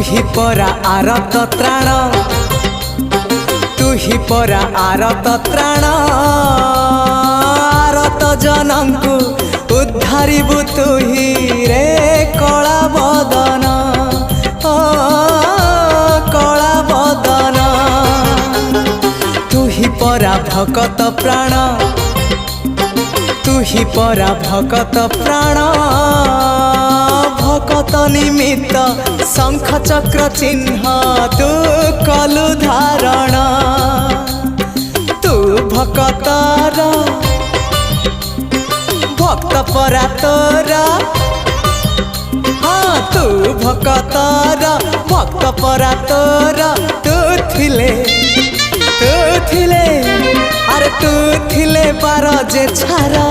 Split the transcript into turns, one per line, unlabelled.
ही परा आरत त्राण तू ही परा आरत त्राण आरत जनंकु उद्धारिबु तू ही रे कला बदन ओ कला बदन तू ही परा भकत प्राण तू ही परा भकत प्राण भकत निमित्त शंख चक्र चिन्ह तू कलु धारण तू भकतर भक्त परा तोर हाँ तू भकतर भक्त परा तोर तू थिले अरे तू थिले पार जे छारा।